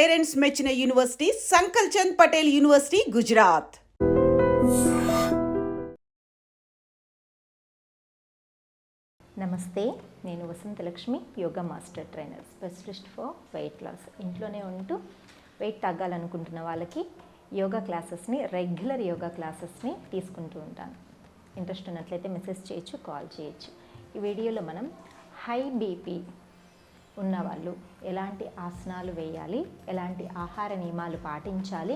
Parents మెచ్చిన university Sankalchand Patel university Gujarat. నమస్తే, నేను Vasanthalakshmi, yoga master trainer, specialist for weight loss. ఇంట్లోనే ఉంటూ వెయిట్ తగ్గాలనుకుంటున్న వాళ్ళకి యోగా క్లాసెస్ని, రెగ్యులర్ యోగా క్లాసెస్ని తీసుకుంటూ ఉంటాను. ఇంట్రెస్ట్ ఉన్నట్లయితే మెసేజ్ చేయొచ్చు, కాల్ చేయొచ్చు. ఈ వీడియోలో మనం హై బీపీ ఉన్నవాళ్ళు ఎలాంటి ఆసనాలు వేయాలి, ఎలాంటి ఆహార నియమాలు పాటించాలి,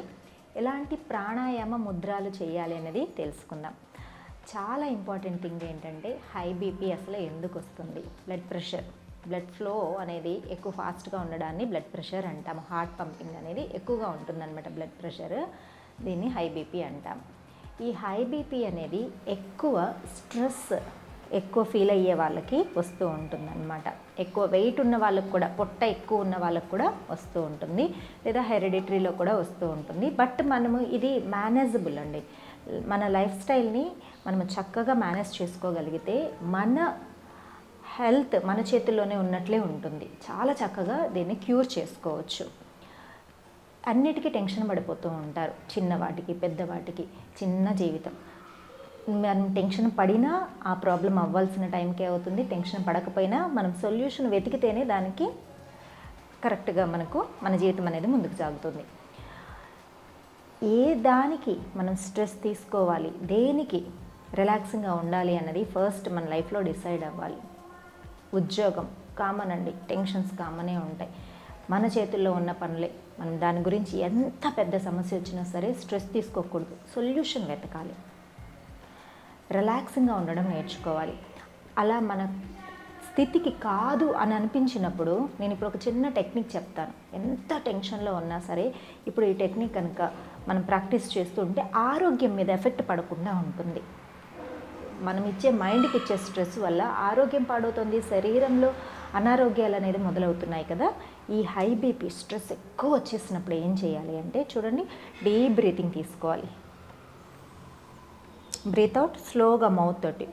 ఎలాంటి ప్రాణాయామ ముద్రలు చేయాలి అనేది తెలుసుకుందాం. చాలా ఇంపార్టెంట్ థింగ్ ఏంటంటే హై బీపీ అసలు ఎందుకు వస్తుంది? బ్లడ్ ఫ్లో అనేది ఎక్కువ ఫాస్ట్గా ఉండడాన్ని బ్లడ్ ప్రెషర్ అంటాము. హార్ట్ పంపింగ్ అనేది ఎక్కువగా ఉంటుందన్నమాట. బ్లడ్ ప్రెషర్, దీన్ని హై బీపీ అంటాం. ఈ హై బీపీ అనేది ఎక్కువ ఫీల్ అయ్యే వాళ్ళకి వస్తూ ఉంటుందన్నమాట. ఎక్కువ వెయిట్ ఉన్న వాళ్ళకి కూడా, పొట్ట ఎక్కువ ఉన్న వాళ్ళకి కూడా వస్తూ ఉంటుంది, లేదా హెరిడిటరీలో కూడా వస్తూ ఉంటుంది. బట్ మనము ఇది మేనేజబుల్ అండి. మన లైఫ్ స్టైల్ని మనము చక్కగా మేనేజ్ చేసుకోగలిగితే మన హెల్త్ మన చేతుల్లోనే ఉన్నట్లే ఉంటుంది. చాలా చక్కగా దీన్ని క్యూర్ చేసుకోవచ్చు. అన్నిటికీ టెన్షన్ పడిపోతూ ఉంటారు, చిన్నవాటికి పెద్దవాటికి. చిన్న జీవితం, మనం టెన్షన్ పడినా ఆ ప్రాబ్లం అవ్వాల్సిన టైంకే అవుతుంది. టెన్షన్ పడకపోయినా మనం సొల్యూషన్ వెతికితేనే దానికి కరెక్ట్గా మన జీవితం అనేది ముందుకు సాగుతుంది. ఏ దానికి మనం స్ట్రెస్ తీసుకోవాలి, దేనికి రిలాక్సింగ్గా ఉండాలి అన్నది ఫస్ట్ మన లైఫ్లో డిసైడ్ అవ్వాలి. ఉద్యోగం కామన్ అండి, టెన్షన్స్ కామనే ఉంటాయి. మన చేతుల్లో ఉన్న పనులే. మనం దాని గురించి ఎంత పెద్ద సమస్య వచ్చినా సరే స్ట్రెస్ తీసుకోకూడదు, సొల్యూషన్ వెతకాలి. రిలాక్సింగ్గా ఉండడం నేర్చుకోవాలి. అలా మన స్థితికి కాదు అని అనిపించినప్పుడు నేను ఇప్పుడు ఒక చిన్న టెక్నిక్ చెప్తాను. ఎంత టెన్షన్లో ఉన్నా సరే ఇప్పుడు ఈ టెక్నిక్ కనుక మనం ప్రాక్టీస్ చేస్తూ ఉంటే ఆరోగ్యం మీద ఎఫెక్ట్ పడకుండా ఉంటుంది. మనం ఇచ్చే మైండ్కి ఇచ్చే స్ట్రెస్ వల్ల ఆరోగ్యం పాడవుతుంది, శరీరంలో అనారోగ్యాలు అనేది మొదలవుతున్నాయి కదా. ఈ హై బీపీ స్ట్రెస్ ఎక్కువ వచ్చేసినప్పుడు ఏం చేయాలి అంటే, చూడండి, డీప్ బ్రీతింగ్ తీసుకోవాలి. బ్రీత్ అవుట్ స్లోగా మౌత్ తోటి.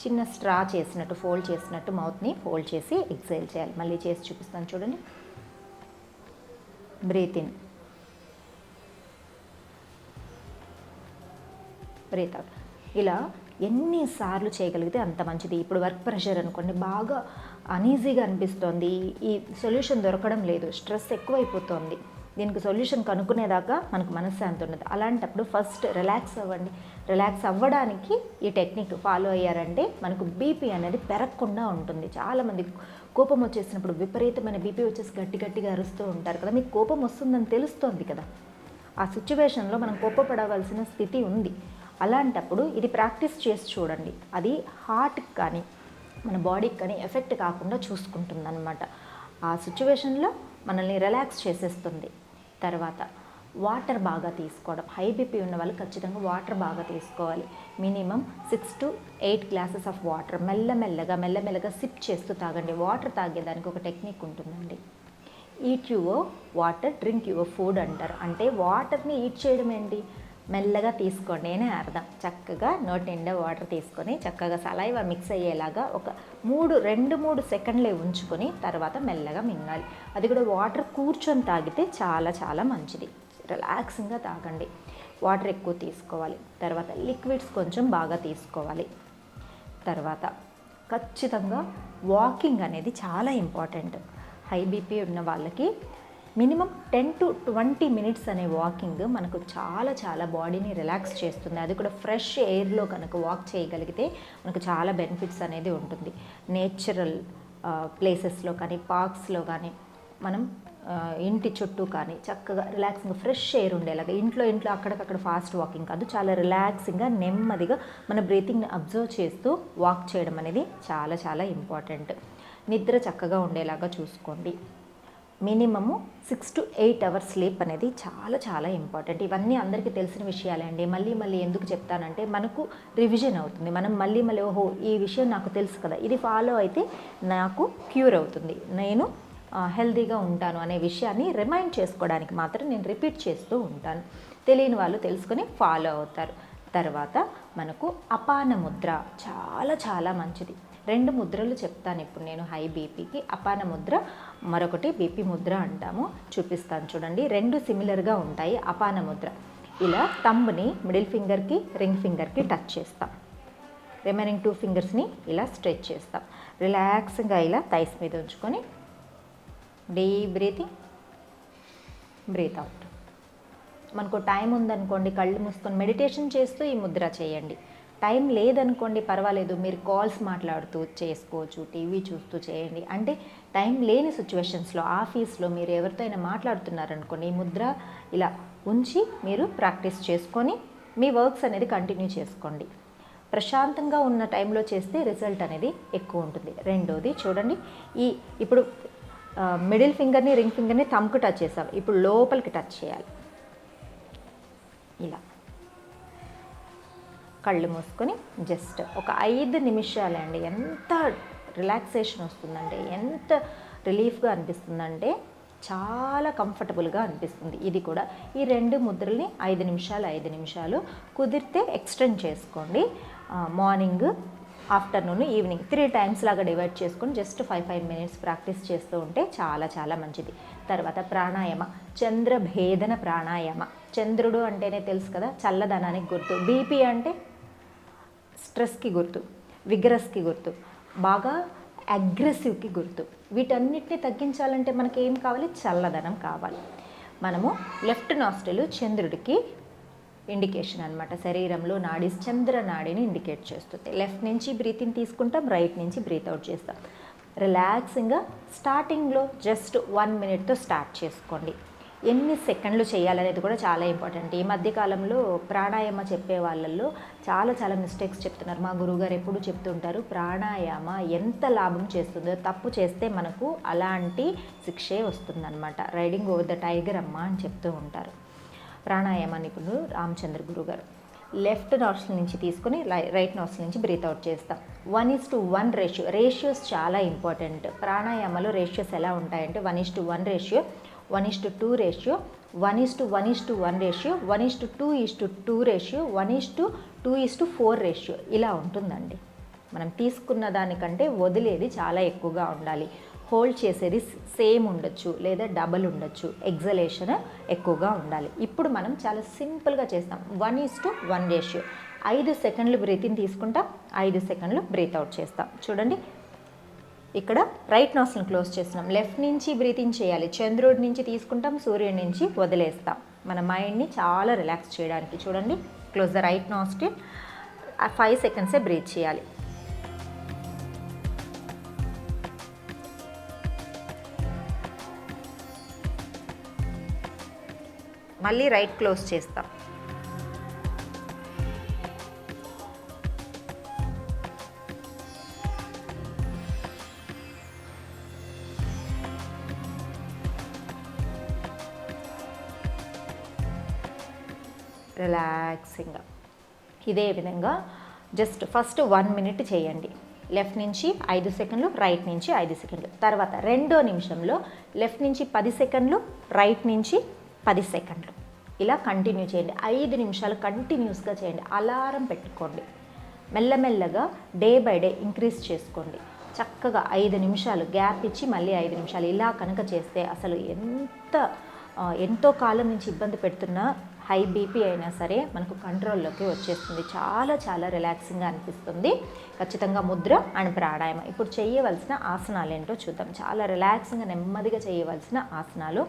చిన్న స్ట్రా చేసినట్టు ఫోల్డ్ చేసినట్టు మౌత్ని ఫోల్డ్ చేసి ఎక్సేల్ చేయాలి. మళ్ళీ చేసి చూపిస్తాను, చూడండి. Breathe in, breathe out. ఇలా ఎన్నిసార్లు చేయగలిగితే అంత మంచిది. ఇప్పుడు వర్క్ ప్రెషర్ అనుకోండి, బాగా అనీజీగా అనిపిస్తోంది, ఈ సొల్యూషన్ దొరకడం లేదు, స్ట్రెస్ ఎక్కువైపోతుంది. దీనికి సొల్యూషన్ కనుక్కునేదాకా మనకు మనశ్శాంతి ఉండదు. అలాంటప్పుడు ఫస్ట్ రిలాక్స్ అవ్వండి. రిలాక్స్ అవ్వడానికి ఈ టెక్నిక్ ఫాలో అయ్యారంటే మనకు బీపీ అనేది పెరగకుండా ఉంటుంది. చాలామంది కోపం వచ్చేసినప్పుడు విపరీతమైన బీపీ వచ్చేసి గట్టిగా అరుస్తూ ఉంటారు కదా. మీకు కోపం వస్తుందని తెలుస్తోంది కదా, ఆ సిచ్యువేషన్లో మనం కోపపడవలసిన స్థితి ఉంది. అలాంటప్పుడు ఇది ప్రాక్టీస్ చేసి చూడండి. అది హార్ట్కి కానీ మన బాడీకి కానీ ఎఫెక్ట్ కాకుండా చూసుకుంటుంది అన్నమాట. ఆ సిచ్యువేషన్లో మనల్ని రిలాక్స్ చేసేస్తుంది. తర్వాత వాటర్ బాగా తీసుకోవడం. హై బీపీ ఉన్న వాళ్ళు ఖచ్చితంగా వాటర్ బాగా తీసుకోవాలి. Minimum 6 to 8 glasses of water మెల్లమెల్లగా సిప్ చేస్తూ తాగండి. వాటర్ తాగేదానికి ఒక టెక్నిక్ ఉంటుందండి. Eat your water, drink your food అంటారు. అంటే వాటర్ని ఈట్ చేయడం ఏంటి, మెల్లగా తీసుకోండి అనే అర్థం. చక్కగా నోటి నిండా వాటర్ తీసుకొని చక్కగా సలైవా మిక్స్ అయ్యేలాగా ఒక 2-3 సెకండ్లే ఉంచుకొని తర్వాత మెల్లగా మింగాలి. అది కూడా వాటర్ కూర్చొని తాగితే చాలా చాలా మంచిది. రిలాక్సింగ్గా తాగండి. వాటర్ ఎక్కువ తీసుకోవాలి. తర్వాత లిక్విడ్స్ కొంచెం బాగా తీసుకోవాలి. తర్వాత ఖచ్చితంగా వాకింగ్ అనేది చాలా ఇంపార్టెంట్. హై బీపీ ఉన్న వాళ్ళకి మినిమం 10 to 20 మినిట్స్ అనే వాకింగ్ మనకు చాలా చాలా బాడీని రిలాక్స్ చేస్తుంది. అది కూడా ఫ్రెష్ ఎయిర్లో కనుక వాక్ చేయగలిగితే మనకు చాలా బెనిఫిట్స్ అనేది ఉంటుంది. నేచురల్ ప్లేసెస్లో కానీ, పార్క్స్లో కానీ, మనం ఇంటి చుట్టూ కానీ చక్కగా రిలాక్సింగ్గా ఫ్రెష్ ఎయిర్ ఉండేలాగా, ఇంట్లో అక్కడికక్కడ ఫాస్ట్ వాకింగ్ కాదు, చాలా రిలాక్సింగ్గా నెమ్మదిగా మన బ్రీతింగ్ని అబ్జర్వ్ చేస్తూ వాక్ చేయడం అనేది చాలా చాలా ఇంపార్టెంట్. నిద్ర చక్కగా ఉండేలాగా చూసుకోండి. మినిమము 6 to 8 అవర్స్ స్లీప్ అనేది చాలా చాలా ఇంపార్టెంట్. ఇవన్నీ అందరికీ తెలిసిన విషయాలే అండి. మళ్ళీ ఎందుకు చెప్తానంటే మనకు రివిజన్ అవుతుంది. మనం మళ్ళీ ఓహో ఈ విషయం నాకు తెలుసు కదా, ఇది ఫాలో అయితే నాకు క్యూర్ అవుతుంది, నేను హెల్తీగా ఉంటాను అనే విషయాన్ని రిమైండ్ చేసుకోవడానికి మాత్రం నేను రిపీట్ చేస్తూ ఉంటాను. తెలియని వాళ్ళు తెలుసుకొని ఫాలో అవుతారు. తర్వాత మనకు అపాన ముద్ర చాలా చాలా మంచిది. 2 ముద్రలు చెప్తాను ఇప్పుడు నేను హై బీపీకి. అపాన ముద్ర, మరొకటి బీపీ ముద్ర అంటాము. చూపిస్తాను చూడండి. 2 సిమిలర్గా ఉంటాయి. అపాన ముద్ర ఇలా థంబ్ని మిడిల్ ఫింగర్కి, రింగ్ ఫింగర్కి టచ్ చేస్తాం. రిమైనింగ్ 2 ఫింగర్స్ని ఇలా స్ట్రెచ్ చేస్తాం. రిలాక్స్గా ఇలా థైస్ మీద ఉంచుకొని డీప్ బ్రీతింగ్, బ్రీత్ అవుట్. మనకు టైం ఉందనుకోండి, కళ్ళు మూసుకొని మెడిటేషన్ చేస్తూ ఈ ముద్ర చేయండి. టైం లేదనుకోండి పర్వాలేదు, మీరు కాల్స్ మాట్లాడుతూ చేసుకోవచ్చు, టీవీ చూస్తూ చేయండి. అంటే టైం లేని సిచ్యువేషన్స్లో, ఆఫీస్లో మీరు ఎవరితో అయినా మాట్లాడుతున్నారనుకోండి, ఈ ముద్ర ఇలా ఉంచి మీరు ప్రాక్టీస్ చేసుకొని మీ వర్క్స్ అనేది కంటిన్యూ చేసుకోండి. ప్రశాంతంగా ఉన్న టైంలో చేస్తే రిజల్ట్ అనేది ఎక్కువ ఉంటుంది. రెండోది చూడండి, ఇప్పుడు మిడిల్ ఫింగర్ని, రింగ్ ఫింగర్ని థంబ్కు టచ్ చేసాం. ఇప్పుడు లోపలికి టచ్ చేయాలి. ఇలా కళ్ళు మూసుకొని జస్ట్ ఒక 5 నిమిషాలే అండి. ఎంత రిలాక్సేషన్ వస్తుందంటే, ఎంత రిలీఫ్గా అనిపిస్తుందంటే చాలా కంఫర్టబుల్గా అనిపిస్తుంది. ఇది కూడా ఈ 2 ముద్రల్ని 5 నిమిషాలు కుదిరితే ఎక్స్టెండ్ చేసుకోండి. మార్నింగ్, ఆఫ్టర్నూన్, ఈవినింగ్ 3 టైమ్స్ లాగా డివైడ్ చేసుకొని జస్ట్ 5 మినిట్స్ ప్రాక్టీస్ చేస్తూ ఉంటే చాలా చాలా మంచిది. తర్వాత ప్రాణాయామ, చంద్రభేదన ప్రాణాయామ. చంద్రుడు అంటేనే తెలుసు కదా, చల్లదనానికి గుర్తు. బీపీ అంటే స్ట్రెస్కి గుర్తు, విగ్రస్కి గుర్తు, బాగా అగ్రెసివ్కి గుర్తు. వీటన్నిటిని తగ్గించాలంటే మనకి ఏం కావాలి? చల్లదనం కావాలి. మనము లెఫ్ట్ నాస్ట్రిల్ చంద్రుడికి ఇండికేషన్ అనమాట. శరీరంలో నాడీ, చంద్ర నాడిని ఇండికేట్ చేస్తుంది. లెఫ్ట్ నుంచి బ్రీతింగ్ తీసుకుంటాం, రైట్ నుంచి బ్రీత్ అవుట్ చేస్తాం. రిలాక్సింగ్గా స్టార్టింగ్లో జస్ట్ 1 మినిట్తో స్టార్ట్ చేసుకోండి. ఎన్ని సెకండ్లు చేయాలనేది కూడా చాలా ఇంపార్టెంట్. ఈ మధ్యకాలంలో ప్రాణాయామ చెప్పే వాళ్ళల్లో చాలా మిస్టేక్స్ చెప్తున్నారు. మా గురువుగారు ఎప్పుడు చెప్తుంటారు, ప్రాణాయామ ఎంత లాభం చేస్తుందో, తప్పు చేస్తే మనకు అలాంటి శిక్షే వస్తుందన్నమాట. రైడింగ్ ఓవర్ ద టైగర్ అమ్మ అని చెప్తూ ఉంటారు. ప్రాణాయామ నిపుణుడు రామచంద్ర గురుగారు. లెఫ్ట్ నాస్ట్రిల్ నుంచి తీసుకొని రైట్ నాస్ట్రిల్ నుంచి బ్రీత్ అవుట్ చేస్తాం. 1:1 రేషియో. రేషియోస్ చాలా ఇంపార్టెంట్. ప్రాణాయామలో రేషియోస్ ఎలా ఉంటాయంటే 1:1 ratio, 1:2 ratio, 1:1:1 ratio, 1:2:2 ratio, 1:2:4 ratio ఇలా ఉంటుందండి. మనం తీసుకున్న దానికంటే వదిలేది చాలా ఎక్కువగా ఉండాలి. హోల్డ్ చేసేది సేమ్ ఉండొచ్చు, లేదా డబల్ ఉండొచ్చు. ఎగ్జలేషన్ ఎక్కువగా ఉండాలి. ఇప్పుడు మనం చాలా సింపుల్గా చేస్తాం. 1:1 రేషియో. 5 సెకండ్లు బ్రీతింగ్ తీసుకుంటాం, 5 సెకండ్లు బ్రీత్ అవుట్ చేస్తాం. చూడండి, ఇక్కడ రైట్ నాస్ట్రిల్ క్లోజ్ చేస్తున్నాం. లెఫ్ట్ నుంచి బ్రీతింగ్ చేయాలి. చంద్రుడి నుంచి తీసుకుంటాం, సూర్యుడి నుంచి వదిలేస్తాం. మన మైండ్ని చాలా రిలాక్స్ చేయడానికి. చూడండి, క్లోజ్ ద రైట్ నాస్ట్రిల్. 5 సెకండ్సే బ్రీత్ చేయాలి. మళ్ళీ రైట్ క్లోజ్ చేస్తాం. రిలాక్సింగ్గా ఇదే విధంగా జస్ట్ ఫస్ట్ 1 మినిట్ చేయండి. లెఫ్ట్ నుంచి 5 సెకండ్లు, రైట్ నుంచి 5 సెకండ్లు. తర్వాత 2వ నిమిషంలో లెఫ్ట్ నుంచి 10 సెకండ్లు, రైట్ నుంచి 10 సెకండ్లు. ఇలా కంటిన్యూ చేయండి. 5 నిమిషాలు కంటిన్యూస్గా చేయండి. అలారం పెట్టుకోండి. మెల్లమెల్లగా డే బై డే ఇంక్రీజ్ చేసుకోండి. చక్కగా 5 నిమిషాలు గ్యాప్ ఇచ్చి మళ్ళీ 5 నిమిషాలు ఇలా కనుక చేస్తే అసలు ఎంతో కాలం నుంచి ఇబ్బంది పెడుతున్న హై బీపీ అయినా సరే మనకు కంట్రోల్లోకి వచ్చేస్తుంది. చాలా రిలాక్సింగ్గా అనిపిస్తుంది. ఖచ్చితంగా ముద్ర అండ్ ప్రాణాయామం. ఇప్పుడు చేయవలసిన ఆసనాలు ఏంటో చూద్దాం. చాలా రిలాక్సింగ్గా నెమ్మదిగా చేయవలసిన ఆసనాలు.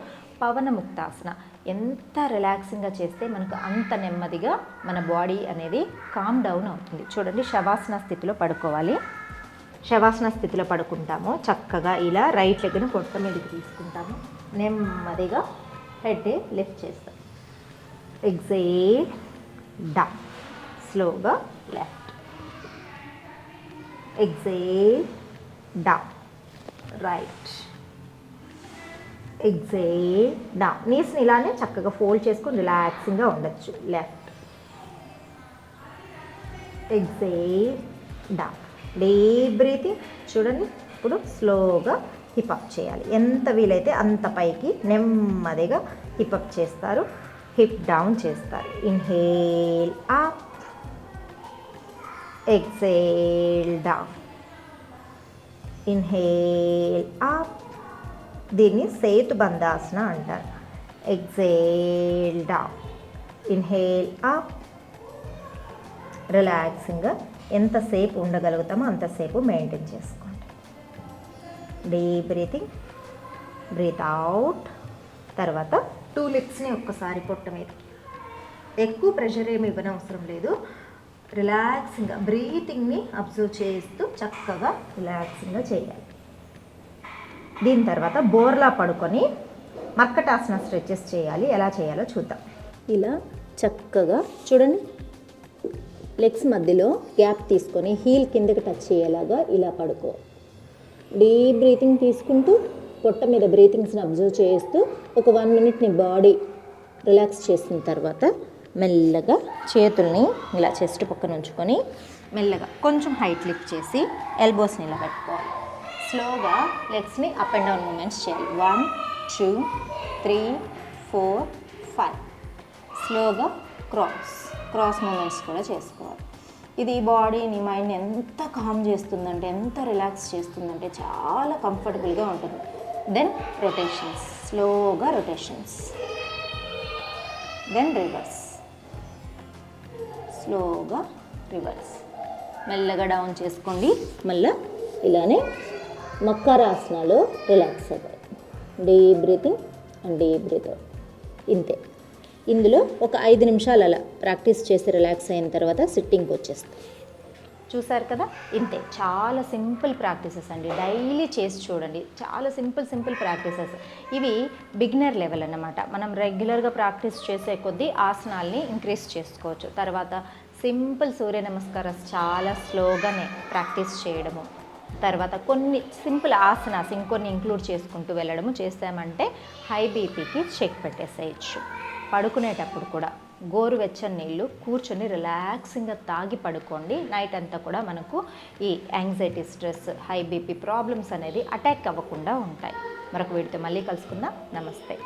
పవనముక్తాసన. ఎంత రిలాక్సింగ్గా చేస్తే మనకు అంత నెమ్మదిగా మన బాడీ అనేది కామ్ డౌన్ అవుతుంది. చూడండి, శవాసన స్థితిలో పడుకోవాలి. శవాసన స్థితిలో పడుకుంటాము. చక్కగా ఇలా రైట్ లెగ్ను పొట్ట మీదకి తీసుకుంటాము. నెమ్మదిగా హెడ్ లిఫ్ట్ చేస్తాం. ఎగ్జేల్ డౌన్, స్లోగా left. Exhale down, right. Exhale down. నీస్ని ఇలానే చక్కగా ఫోల్డ్ చేసుకొని రిలాక్సింగ్గా ఉండొచ్చు. Left. Exhale down. Deep breathing. చూడండి, ఇప్పుడు స్లోగా హిప్ అప్ చేయాలి. ఎంత వీలైతే అంత పైకి నెమ్మదిగా హిప్ అప్ చేస్తారు, హిప్ డౌన్ చేస్తారు. Inhale up, exhale down. Inhale up, దీన్ని సేతుబంధాసన అంటారు. Exhale down, inhale up. రిలాక్సింగ్గా ఎంతసేపు ఉండగలుగుతామో అంతసేపు మెయింటైన్ చేసుకోండి. Deep breathing, breath out. తర్వాత 2 లిప్స్ని ఒక్కసారి పొట్ట మీద, ఎక్కువ ప్రెషర్ ఏమి ఇవ్వనవసరం లేదు. రిలాక్సింగ్గా బ్రీతింగ్ని అబ్జర్వ్ చేస్తూ చక్కగా రిలాక్సింగ్గా చేయాలి. దీని తర్వాత బోర్లా పడుకొని మర్కటాసన స్ట్రెచెస్ చేయాలి. ఎలా చేయాలో చూద్దాం. ఇలా చక్కగా చూడండి, లెగ్స్ మధ్యలో గ్యాప్ తీసుకొని హీల్ కిందకి టచ్ చేయేలాగా ఇలా పడుకో. డీప్ బ్రీతింగ్ తీసుకుంటూ పొట్ట మీద బ్రీతింగ్స్ని అబ్జర్వ్ చేస్తూ ఒక 1 మినిట్ నీ బాడీ రిలాక్స్ చేసిన తర్వాత మెల్లగా చేతుల్ని ఇలా చెస్ట్ పక్కన ఉంచుకొని మెల్లగా కొంచెం హైట్ లిఫ్ట్ చేసి ఎల్బోస్ని ఇలా పెట్టుకోవాలి. స్లోగా లెగ్స్ని అప్ అండ్ డౌన్ మూమెంట్స్ చేయాలి. 1 2 3 4 5. స్లోగా క్రాస్ మూమెంట్స్ కూడా చేసుకోవాలి. ఇది బాడీని మైండ్ని ఎంత కామ్ చేస్తుందంటే, ఎంత రిలాక్స్ చేస్తుందంటే చాలా కంఫర్టబుల్గా ఉంటుంది. దెన్ రొటేషన్స్, స్లోగా రొటేషన్స్, దెన్ రివర్స్, స్లోగా రివర్స్. మెల్లగా డౌన్ చేసుకోండి. మళ్ళీ ఇలానే మకరాసనాలో రిలాక్స్ అవ్వాలి. Deep breathing and deep breathe out. ఇంతే. ఇందులో ఒక 5 నిమిషాలు అలా ప్రాక్టీస్ చేసి రిలాక్స్ అయిన తర్వాత సిట్టింగ్కి వచ్చేస్తాం. చూసారు కదా, ఇంతే. చాలా సింపుల్ ప్రాక్టీసెస్ అండి. డైలీ చేసి చూడండి. చాలా సింపుల్ ప్రాక్టీసెస్. ఇవి బిగినర్ లెవెల్ అన్నమాట. మనం రెగ్యులర్గా ప్రాక్టీస్ చేసే కొద్దీ ఆసనాల్ని ఇంక్రీజ్ చేసుకోవచ్చు. తర్వాత సింపుల్ సూర్య నమస్కారాలు చాలా స్లోగానే ప్రాక్టీస్ చేయడము, తర్వాత కొన్ని సింపుల్ ఆసనాస్ ఇంకొన్ని ఇంక్లూడ్ చేసుకుంటూ వెళ్ళడము చేసామంటే హై బీపీకి చెక్ పెట్టేసేయచ్చు. పడుకునేటప్పుడు కూడా గోరువెచ్చని నీళ్ళు కూర్చొని రిలాక్సింగ్గా తాగి పడుకోండి. నైట్ అంతా కూడా మనకు ఈ anxiety, stress, high BP problems అనేది అటాక్ అవ్వకుండా ఉంటాయి. మరొక వీడితో మళ్ళీ కలుసుకుందాం. నమస్తే.